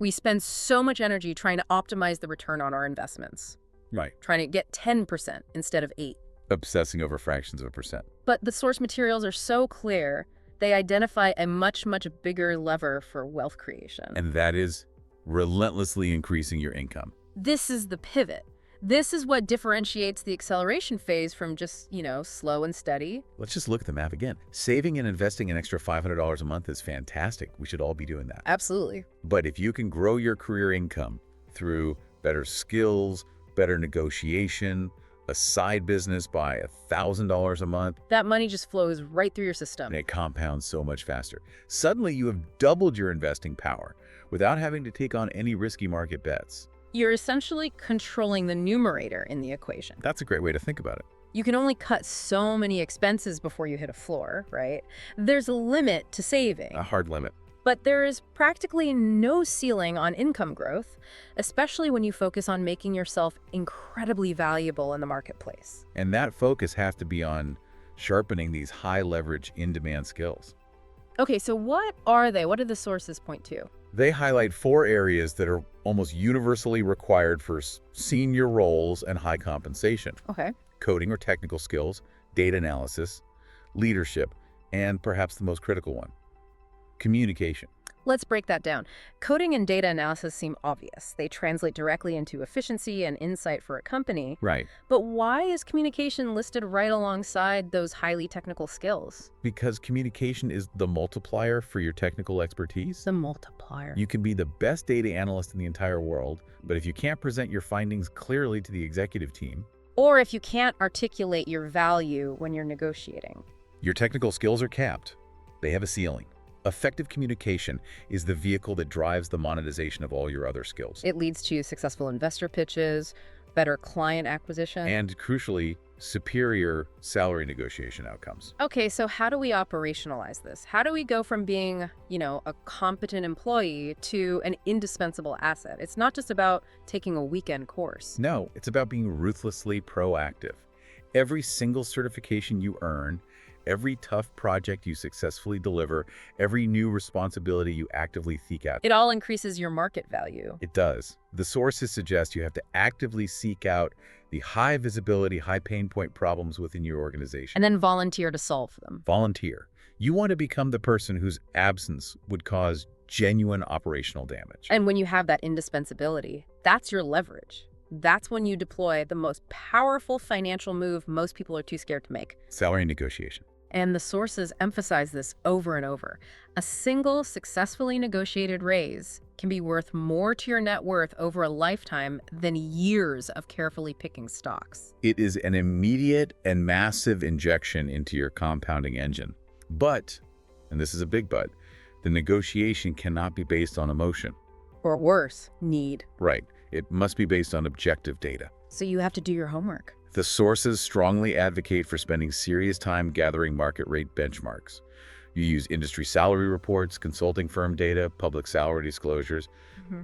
We spend so much energy trying to optimize the return on our investments, Right. trying to get 10% instead of 8. Obsessing over fractions of a percent. But the source materials are so clear, they identify a much, much bigger lever for wealth creation. And that is relentlessly increasing your income. This is the pivot. This is what differentiates the acceleration phase from just, slow and steady. Let's just look at the map again. Saving and investing an extra $500 a month is fantastic. We should all be doing that. Absolutely. But if you can grow your career income through better skills, better negotiation, a side business by $1,000 a month, that money just flows right through your system. and it compounds so much faster. Suddenly, you have doubled your investing power without having to take on any risky market bets. You're essentially controlling the numerator in the equation. That's a great way to think about it. You can only cut so many expenses before you hit a floor, right? There's a limit to saving. A hard limit. But there is practically no ceiling on income growth, especially when you focus on making yourself incredibly valuable in the marketplace. And that focus has to be on sharpening these high-leverage, in-demand skills. Okay, so what are they? What do the sources point to? They highlight 4 areas that are almost universally required for senior roles and high compensation: Okay. coding or technical skills, data analysis, leadership, and perhaps the most critical one, communication. Let's break that down. Coding and data analysis seem obvious. They translate directly into efficiency and insight for a company. Right. But why is communication listed right alongside those highly technical skills? Because communication is the multiplier for your technical expertise. The multiplier. You can be the best data analyst in the entire world, but if you can't present your findings clearly to the executive team, Or if you can't articulate your value when you're negotiating. your technical skills are capped. They have a ceiling. Effective communication is the vehicle that drives the monetization of all your other skills. It leads to successful investor pitches, better client acquisition. And crucially, superior salary negotiation outcomes. Okay, so how do we operationalize this? How do we go from being, a competent employee to an indispensable asset? It's not just about taking a weekend course. No, it's about being ruthlessly proactive. Every single certification you earn, every tough project you successfully deliver, every new responsibility you actively seek out. It all increases your market value. It does. The sources suggest you have to actively seek out the high visibility, high pain point problems within your organization. And then volunteer to solve them. Volunteer. You want to become the person whose absence would cause genuine operational damage. And when you have that indispensability, that's your leverage. That's when you deploy the most powerful financial move most people are too scared to make. Salary negotiation. And the sources emphasize this over and over. A single successfully negotiated raise can be worth more to your net worth over a lifetime than years of carefully picking stocks. It is an immediate and massive injection into your compounding engine. But, and this is a big but, the negotiation cannot be based on emotion. Or worse, need. Right. It must be based on objective data. So you have to do your homework. The sources strongly advocate for spending serious time gathering market rate benchmarks. You use industry salary reports, consulting firm data, public salary disclosures.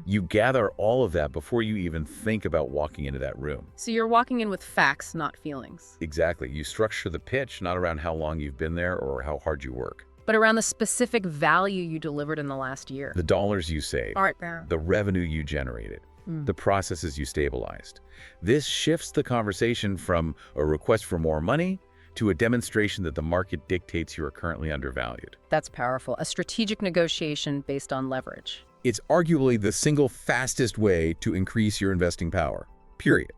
You gather all of that before you even think about walking into that room. So you're walking in with facts, not feelings. Exactly. You structure the pitch not around how long you've been there or how hard you work. But around the specific value you delivered in the last year. The dollars you saved, All right, Baron. the revenue you generated, the processes you stabilized. This shifts the conversation from a request for more money to a demonstration that the market dictates you are currently undervalued. That's powerful. A strategic negotiation based on leverage. It's arguably the single fastest way to increase your investing power, period.